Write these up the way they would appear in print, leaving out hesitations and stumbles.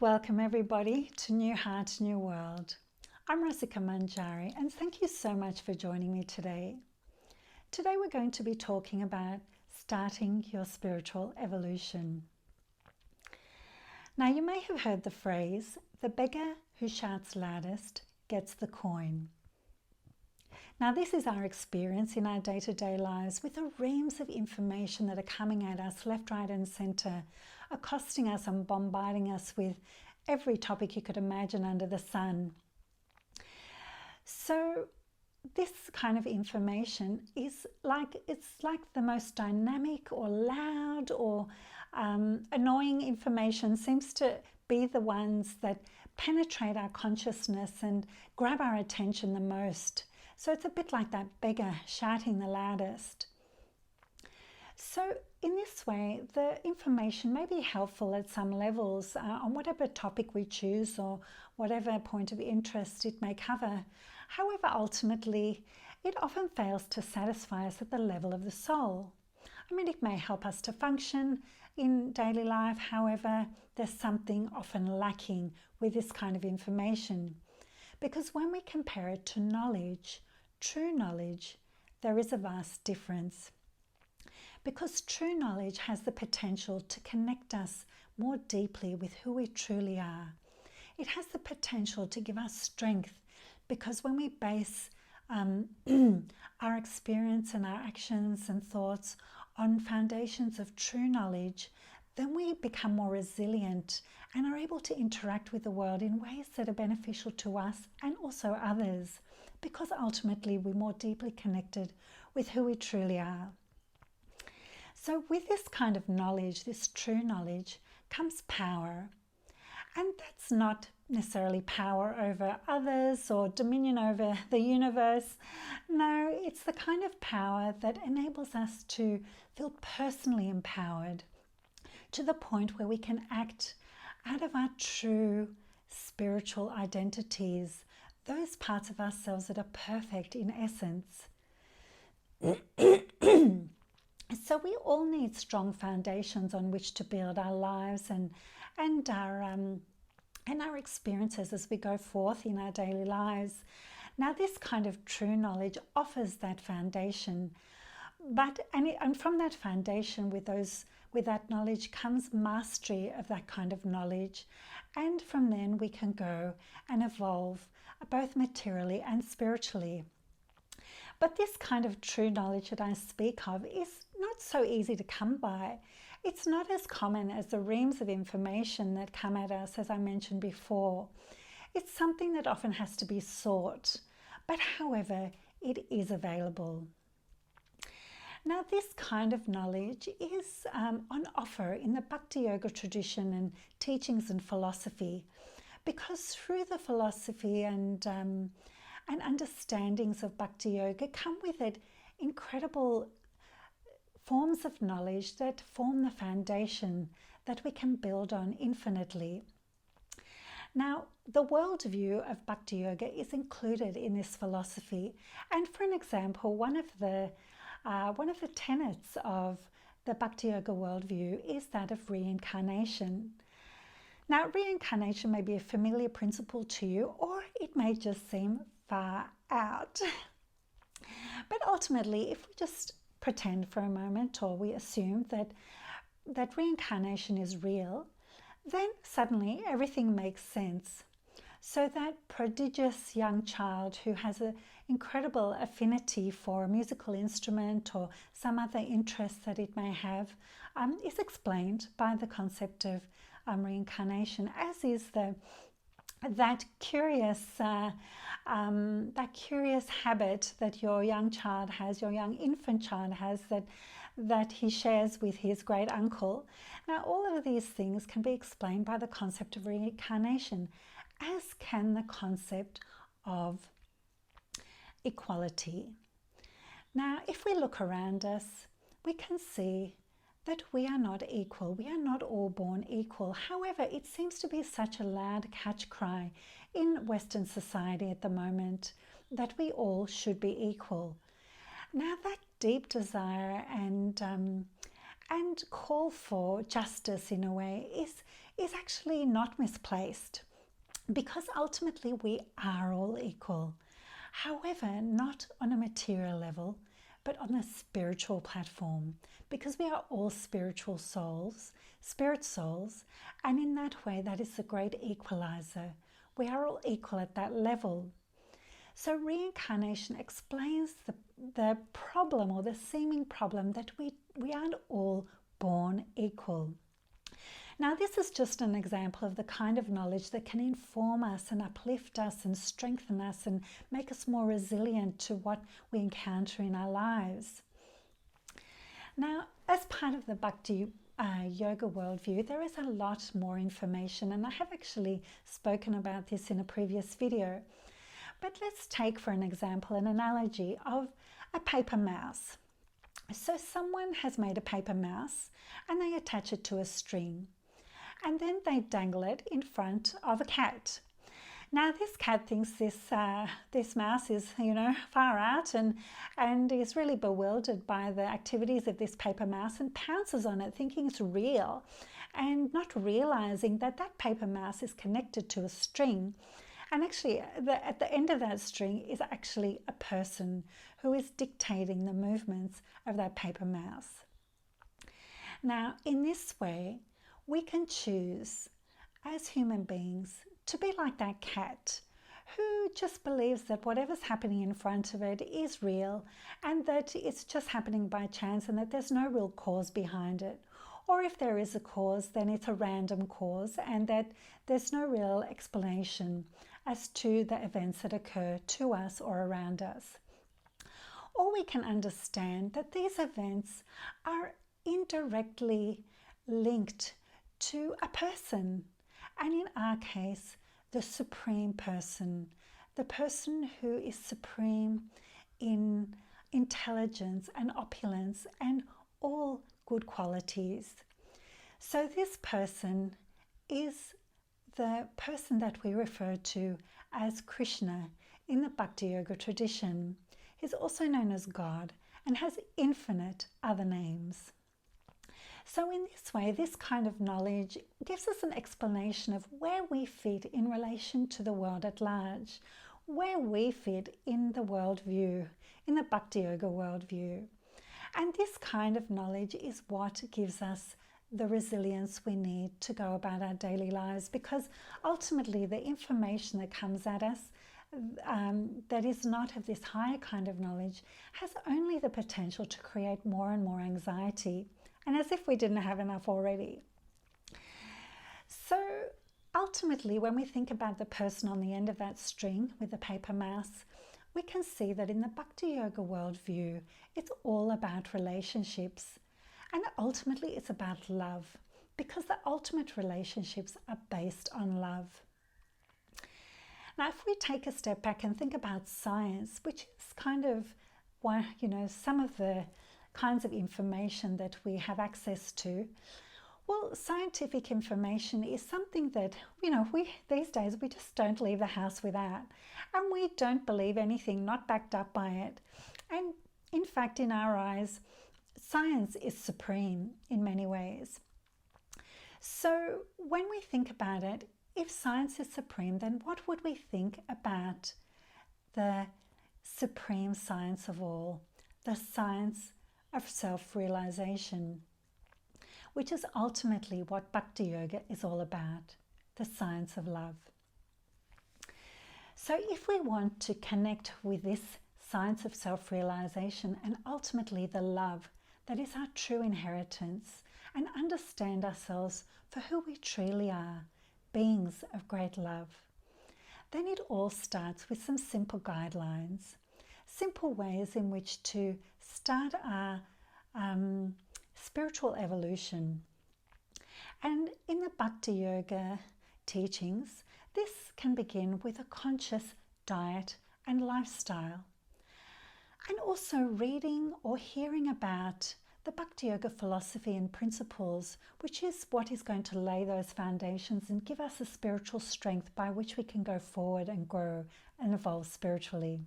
Welcome everybody to New Heart, New World. I'm Rasika Manjari and thank you so much for joining me today. Today we're going to be talking about starting your spiritual evolution. Now you may have heard the phrase, the beggar who shouts loudest gets the coin. Now this is our experience in our day-to-day lives with the reams of information that are coming at us left, right and centre, accosting us and bombarding us with every topic you could imagine under the sun. So this kind of information is like the most dynamic or loud or annoying information seems to be the ones that penetrate our consciousness and grab our attention the most. So it's a bit like that beggar shouting the loudest. So in this way, the information may be helpful at some levels on whatever topic we choose or whatever point of interest it may cover. However, ultimately, it often fails to satisfy us at the level of the soul. I mean, it may help us to function in daily life. However, there's something often lacking with this kind of information. Because when we compare it to knowledge, true knowledge, there is a vast difference. Because true knowledge has the potential to connect us more deeply with who we truly are. It has the potential to give us strength, because when we base our experience and our actions and thoughts on foundations of true knowledge, then we become more resilient and are able to interact with the world in ways that are beneficial to us and also others, because ultimately we're more deeply connected with who we truly are. So with this kind of knowledge, this true knowledge, comes power. And that's not necessarily power over others or dominion over the universe. No, it's the kind of power that enables us to feel personally empowered to the point where we can act out of our true spiritual identities, those parts of ourselves that are perfect in essence. So we all need strong foundations on which to build our lives and our experiences as we go forth in our daily lives. Now, this kind of true knowledge offers that foundation, and from that foundation, with that knowledge comes mastery of that kind of knowledge, and from then we can go and evolve both materially and spiritually. But this kind of true knowledge that I speak of is not so easy to come by. It's not as common as the reams of information that come at us, as I mentioned before. It's something that often has to be sought, but however, it is available. Now, this kind of knowledge is on offer in the Bhakti Yoga tradition and teachings and philosophy, because through the philosophy and understandings of Bhakti Yoga come with it incredible forms of knowledge that form the foundation that we can build on infinitely. Now, the worldview of Bhakti Yoga is included in this philosophy, and for an example, one of the tenets of the Bhakti Yoga worldview is that of reincarnation. Now, reincarnation may be a familiar principle to you, or it may just seem far out. But ultimately, if we just pretend for a moment, or we assume that reincarnation is real, then suddenly everything makes sense. So that prodigious young child who has an incredible affinity for a musical instrument or some other interest that it may have is explained by the concept of reincarnation, as is that curious habit that your young child has, your young infant child has, that he shares with his great uncle. Now, all of these things can be explained by the concept of reincarnation, as can the concept of equality. Now, if we look around us, we can see that we are not equal. We are not all born equal. However, it seems to be such a loud catch cry in Western society at the moment that we all should be equal. Now, that deep desire and call for justice in a way is actually not misplaced, because ultimately we are all equal. However, not on a material level, but on a spiritual platform, because we are all spiritual souls, spirit souls, and in that way, that is the great equalizer. We are all equal at that level. So reincarnation explains the problem, or the seeming problem, that we aren't all born equal. Now, this is just an example of the kind of knowledge that can inform us and uplift us and strengthen us and make us more resilient to what we encounter in our lives. Now, as part of the Bhakti Yoga worldview, there is a lot more information, and I have actually spoken about this in a previous video. But let's take, for an example, an analogy of a paper mouse. So someone has made a paper mouse and they attach it to a string, and then they dangle it in front of a cat. Now this cat thinks this mouse is, far out and is really bewildered by the activities of this paper mouse and pounces on it thinking it's real, and not realizing that that paper mouse is connected to a string. And actually, at the end of that string is actually a person who is dictating the movements of that paper mouse. Now, in this way, we can choose as human beings to be like that cat who just believes that whatever's happening in front of it is real, and that it's just happening by chance, and that there's no real cause behind it. Or if there is a cause, then it's a random cause, and that there's no real explanation as to the events that occur to us or around us. Or we can understand that these events are indirectly linked to a person, and in our case, the supreme person, the person who is supreme in intelligence and opulence and all good qualities. So this person is the person that we refer to as Krishna in the Bhakti Yoga tradition. He's also known as God and has infinite other names. So in this way, this kind of knowledge gives us an explanation of where we fit in relation to the world at large, where we fit in the worldview, in the Bhakti Yoga worldview. And this kind of knowledge is what gives us the resilience we need to go about our daily lives, because ultimately the information that comes at us that is not of this higher kind of knowledge has only the potential to create more and more anxiety, and as if we didn't have enough already. So ultimately, when we think about the person on the end of that string with the paper mouse, we can see that in the Bhakti Yoga worldview, it's all about relationships. And ultimately, it's about love, because the ultimate relationships are based on love. Now, if we take a step back and think about science, which is kind of, some of the kinds of information that we have access to, well, scientific information is something that, we these days we just don't leave the house without, and we don't believe anything not backed up by it. And in fact, in our eyes, science is supreme in many ways. So when we think about it, if science is supreme, then what would we think about the supreme science of all, the science of self-realization, which is ultimately what Bhakti Yoga is all about, the science of love. So if we want to connect with this science of self-realization and ultimately the love that is our true inheritance, and understand ourselves for who we truly are, beings of great love, then it all starts with some simple guidelines, simple ways in which to start our spiritual evolution. And in the Bhakti Yoga teachings, this can begin with a conscious diet and lifestyle, and also reading or hearing about the Bhakti Yoga philosophy and principles, which is what is going to lay those foundations and give us a spiritual strength by which we can go forward and grow and evolve spiritually.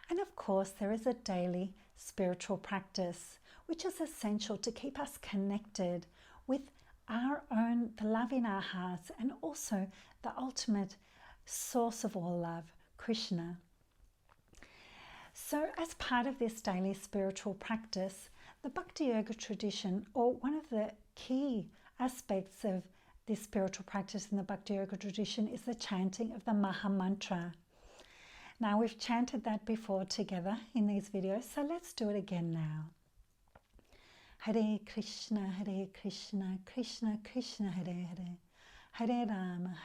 And of course, there is a daily spiritual practice, which is essential to keep us connected with the love in our hearts, and also the ultimate source of all love, Krishna. So as part of this daily spiritual practice, the Bhakti Yoga tradition, or one of the key aspects of this spiritual practice in the Bhakti Yoga tradition, is the chanting of the Maha Mantra. Now, we've chanted that before together in these videos, so let's do it again now. Hare Krishna, Krishna Krishna, Hare Hare, Hare Rama,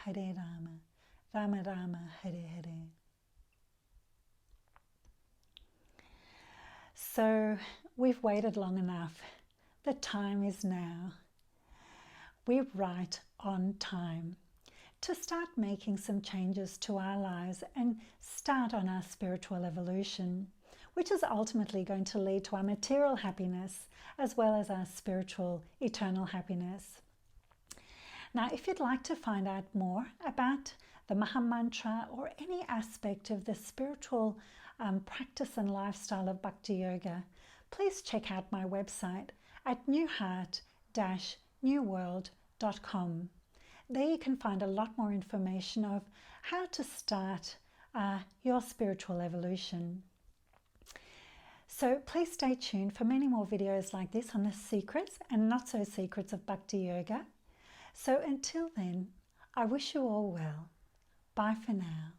Rama Rama, Hare Hare. So we've waited long enough. The time is now. We're right on time to start making some changes to our lives and start on our spiritual evolution, which is ultimately going to lead to our material happiness as well as our spiritual eternal happiness. Now, if you'd like to find out more about the Maha Mantra or any aspect of the spiritual practice and lifestyle of Bhakti Yoga, please check out my website at newheart-newworld.com. There you can find a lot more information of how to start your spiritual evolution. So please stay tuned for many more videos like this on the secrets and not so secrets of Bhakti Yoga. So until then, I wish you all well. Bye for now.